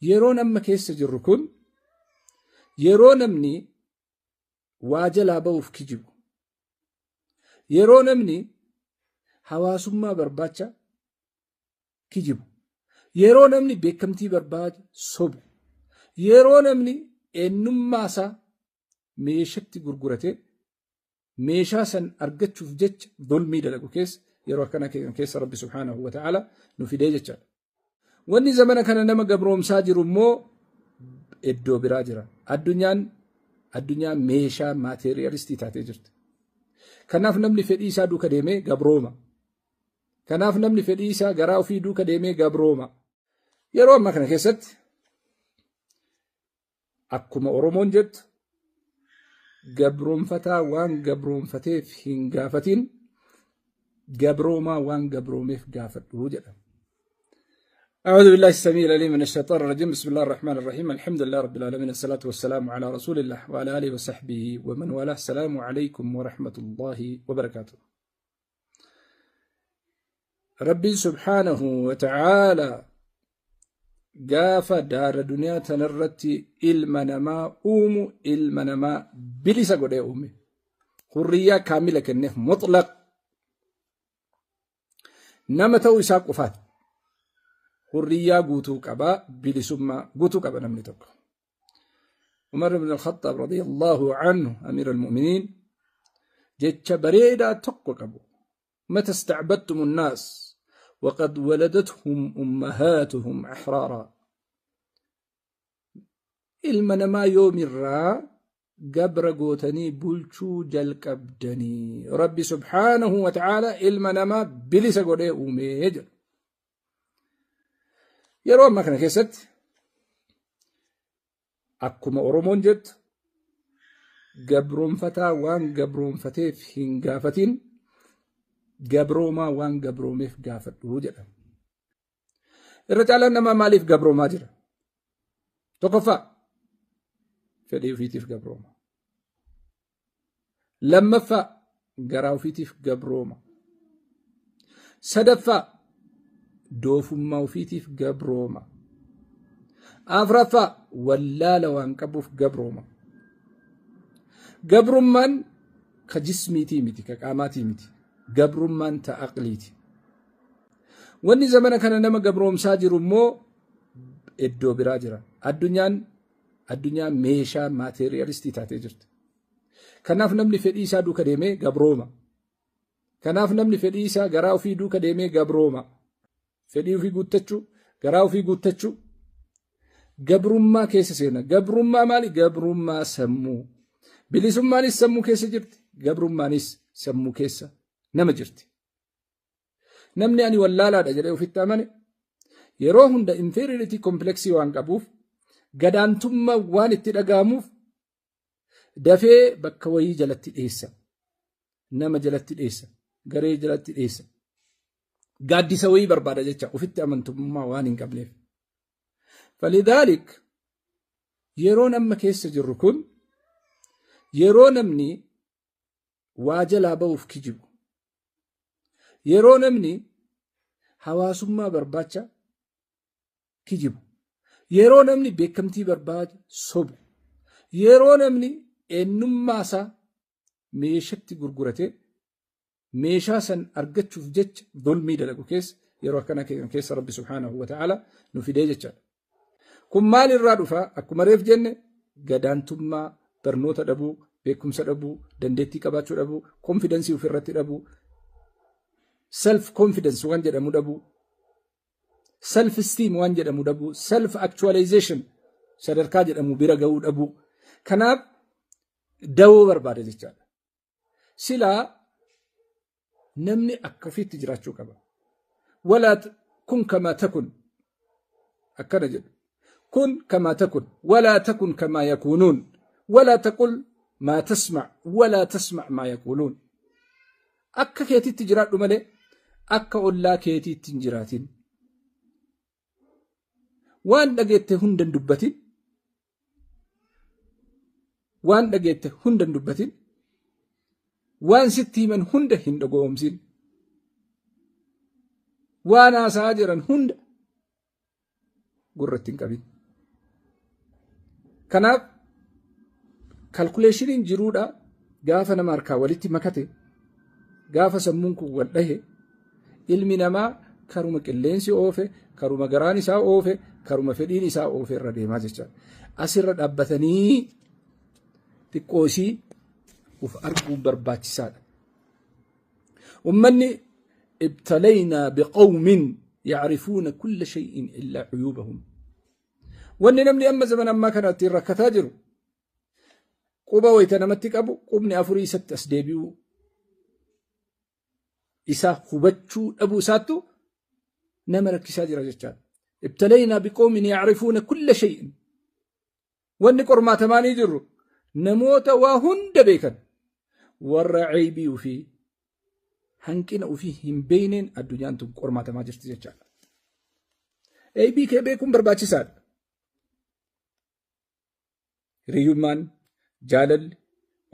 yeroon amma keessa jirru kun yeroo namni waa jalaa ba'uuf kijibu, yeroo namni hawaasummaa barbaacha kijibu, yeroo namni beekamtii barbaacha sobu, yeroo namni eenyummaa isaa meeshatti gurgurate meeshaa san argachuuf jecha dhulmii dalagu keessa yeroo akkana keessa Rabbi subhaanahu wa ta'ala nu fidee jechaadha. Wanni zamana kana nama gabroomsaa jiru immoo iddoo biraa jira. Addunyaa meeshaa maateriyaalistii taatee jirti. Kanaaf namni fedhii isaa duuka deemee gabrooma. Kanaaf namni fedhii isaa garaa ofii duuka deemee gabrooma. Yeroo ammaa kana keessatti akkuma Oromoon jettu gabroonfataa waan gabroonfateef hin gaafatin, gabroomaa waan gabroomeef gaafadhu jedha. أعوذ بالله السميع العليم من الشيطان الرجيم. بسم الله الرحمن الرحيم. الحمد لله رب العالمين، الصلاة والسلام على رسول الله وعلى آله وصحبه ومن والاه. السلام عليكم ورحمة الله وبركاته. ربي سبحانه وتعالى قاف دار دنيا تنرتي المنما المنما بلسا قد أمي حرية كاملة كنه مطلق نمتو إساق وفات حرية قوتو قبا بلسما قوتو قبا نمنتك. عمر بن الخطاب رضي الله عنه أمير المؤمنين جتش بريدا تقو قبو متى استعبدتم الناس وقد ولدتهم أمهاتهم أحرارا. المنما يوم الرا قبر قوتني بلشو جلك أبدني. ربي سبحانه وتعالى المنما بلسا قولي أميجر. yeroo ammaa kana keessatti akkuma Oromoon jettu gabroonfataa waan gabroonfateef hin gaafatin, gabroomaa waan gabroomeef gaafadhu jedha. Irra caalaan namaa maaliif gabroomaa jira? Tokkoffaa fedhii ofiitiif gabrooma. Lammaffaa garaa ofiitiif gabrooma. Sadaffaa doofummaa ofiitiif gabrooma. Afraffaa wallaala waan qabuuf gabrooma. Gabrummaan ka jismiitii miti, ka qaamaatii miti. Gabrummaan ta aqliiti. Wanni zamana kana nama gabroomsaa jiru immoo iddoo biraa jira. Addunyaa meeshaa maateriyaalistii taatee jirti. Kanaaf namni fedhii isaa duuka deemee gabrooma. Kanaaf namni fedhii isaa garaa ofii duuka deemee gabrooma. Fedhii ofii guuttachuu, garaa ofii guuttachuu, gabrummaa keessa seena. Gabrummaa maali? Gabrummaa sammuu. Bilisummaanis sammuu keessa jirti, gabrummaanis sammuu keessa nama jirti. Namni ani wallaalaadha jedhee ofitti amane yeroo hunda inferiority complex waan qabuuf, gadaantummaa waan itti dhaga'amuuf dafee bakka wayii jalatti dhiyeessa. Nama jalatti dhiyeessa, garee jalatti dhiyeessa. Gaaddisa wayii barbaada jecha ofitti amantummaa waan hin qabneef. Falidhaalik yeroon amma keessa jirru kun yeroo namni waa jalaa ba'uuf kijibu, yeroo namni hawaasummaa barbaacha kijibu, yeroo namni beekamtii barbaacha sobu, yeroo namni eenyummaa isaa meeshatti gurgurate meeshaa san argachuuf jecha dhulmii dalagu keessa yeroo akkana keessa Rabbi subhaanahu wa ta'ala nu fidee jechaadha. Kun maal irraa dhufa? Akkuma reef jenne gadaantummaa, barnoota dhabuu, beekumsa dhabuu, dandeettii qabaachuu dhabuu, konfidensii ofirratti dhabuu, self confidence waan jedhamu dhabuu, self esteem waan jedhamu dhabuu, self actualization sadarkaa jedhamu bira ga'uu dhabuu. Kanaaf dawoo barbaada jechaadha. Silaa namni akka ofiitti jiraachuu qaba. Walaa kun kamaa takun akkana jedhu. كن كما تكن ولا تكن كما يكونون ولا تقل ما تسمع ولا تسمع ما يقولون. أكا كيتي تجرات مالي أكا أولا كيتي تنجراتين وان دقيت هندن دبتين وان ستي من هند هند قومسين وانا ساجرا هند قرتين كبين Kanaaf kalkuleeshiniin jiruudha gaafa nama harkaa walitti makate gaafa sammuun kun wal dhahe ilmi namaa karuma qilleensi oofe karuma garaan isaa oofe karuma fedhiin isaa oofe irra deemaa jecha asirra dhaabbatanii xiqqoosii uf arguun barbaachisaadha. Ummanni ibtalaynaa biqawmin yacrifuuna kulla shay'in illaa cuyuubahum. Wanni namni amma zaman ammaa kanatti rakkataa jiru quba wayita namatti qabu qubni afurii isatti as deebi'uu isaa hubachuu dhabuu isaattu nama rakkisaa jira jechaadha. Ibtalaynaa biqawmin yacrifuuna kulla shay'in. Wanni qormaatamaanii jirru namoota waa hunda beekan warra caybii ufii hanqina ufii hin beeyneen addunyaan tun qormaatamaa jirti jechaadha. Caybii kee beekuun barbaachisaadha. Hiriyummaan, jaalalli,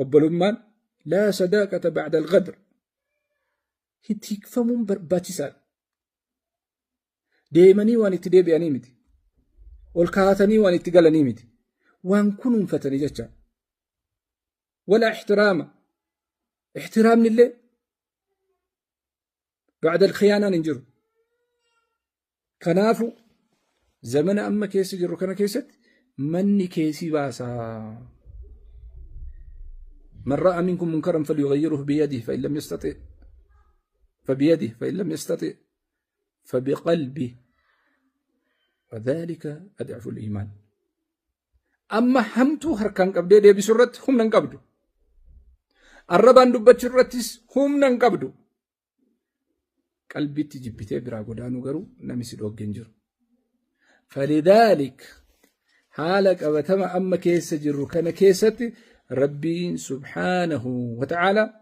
obbolummaan laa sadaaqata bacda algadr hitikfamuun barbaachisaadha. Deemanii waan itti deebi'anii miti. Ol kaatanii waan itti galanii miti. Waan kunuunfatanii jecha. Wala ixtiraama. Ixtiraamni illee bacda alkhiyaanaan hin jiru. Kanaafu zamana amma keessa jirru kana keessatti manni keessi baasaa. من رأى منكم منكرا فليغيره بيده فإن لم يستطع فبيده فإن لم يستطع فبقلبه وذلك أضعف الإيمان. أما همتو هركان قبدي دي بسرت هم ننقبدو الربان دبت شرتس هم ننقبدو قلبي تجبتي براغو دانو غرو نمسي دوغ جنجر. فلذلك حالك أبتما أما كيس جرو كان كيستي ربي سبحانه وتعالى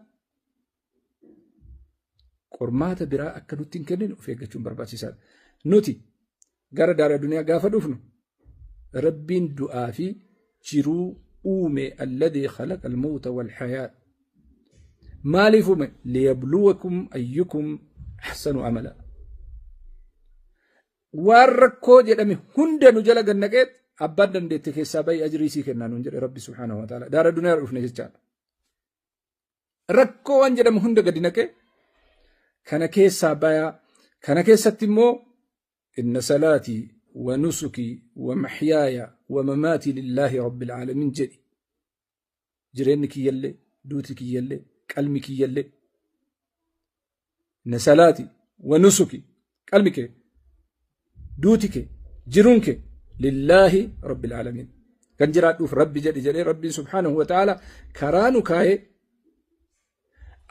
قرمات براء أكنوتين كنين وفيقتشون برباتي سال نوتي غار دار الدنيا غافة دفنو ربي دعا في جرو أومي الذي خلق الموت والحياة مالفهم ليبلوكم أيكم أحسن عملا واركو جدامي هند نجلق النقيت أبدا ديتك سابي أجريسي كنا ننجر ربي سبحانه وتعالى دار الدنيا رفنا جتان ركو أنجر مهند قدنك كان كيس سابايا كان كيس ستمو إن صلاتي ونسكي ومحياي ومماتي لله رب العالمين جري جرينك يلي دوتك يلي كلمك يلي إن صلاتي ونسكي كلمك دوتك جرونك لله رب العالمين كان جرات في ربي جري ربي سبحانه وتعالى كرانو كاي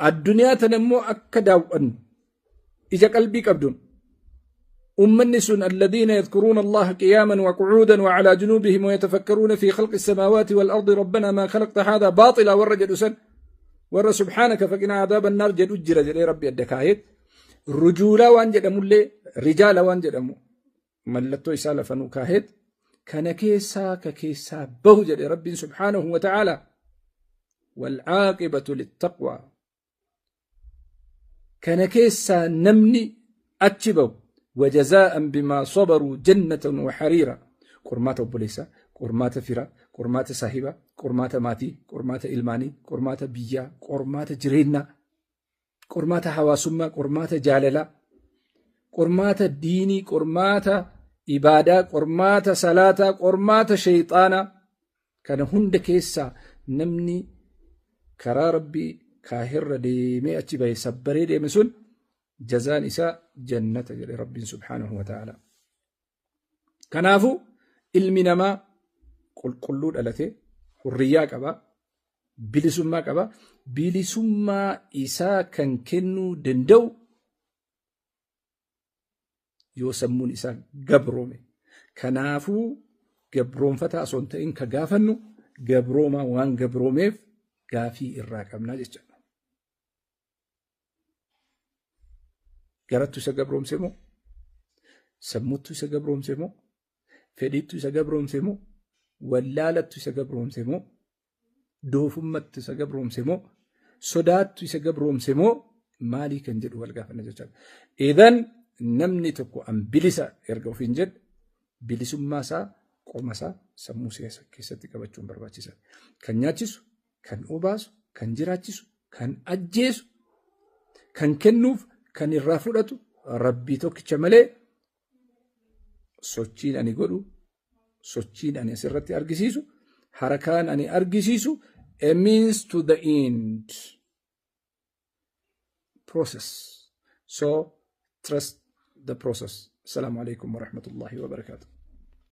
الدنيا تنمو أكداو أن إذا قلبي كبدون النسون الذين يذكرون الله قياما وقعودا وعلى جنوبهم ويتفكرون في خلق السماوات والأرض ربنا ما خلقت هذا باطلا ورجل سن ور سبحانك فقنا عذاب النار جد أجر جري ربي الدكايت رجولا وانجد مولي رجالا وانجد مو ملتو إسالة فنو كاهد كان كيسا ككيسا بوجد ربي سبحانه وتعالى والعاقبة للتقوى كان كيسا نمني أتشبو وجزاء بما صبروا جنة وحريرا قرمات بوليسا قرمات فرا قرمات صاحبة قرمات ماتي قرمات إلماني قرمات بيا قرمات جرينا قرمات حواسما قرمات جاللا قرمات ديني قرمات إبادة قرمات صلاة قرمات شيطانا كان هند كيسا نمني كرا ربي كاهر ديمي أتشبه سبري ديمسون جزاء نساء جنة رب سبحانه وتعالى كنافو المنما قلود ألته حرية كبا بلسما كبا بلسما إساء كان كنو دندو يسمون إساء قبرومي كنافو قبروم فتا أصنتين كغافنو قبروما وان قبروميف غافي إراكمنا جيجانا garattu isa gabroomse moo sammuttu isa gabroomse moo fedhittu isa gabroomse moo wallaalattu isa gabroomse moo doofummattu isa gabroomse moo sodaattu isa gabroomse moo maalii kan jedhu wal gaafanna jechaadha. Idan namni tokko an bilisa erga ofiin jedhe bilisummaa isaa qomasa sammuu keessatti qabachuun barbaachisaadha. Kan nyaachisu, kan obaasu, kan jiraachisu, kan ajjeesu, kan kennuuf, kan irraa fudhatu Rabbii tokkicha malee sochiin ani godhu, sochiin ani asirratti argisiisu, harakaan ani argisiisu a means to the end process. So trust the process. Assalamu alaikum wa rahmatullahi wa barakatuh.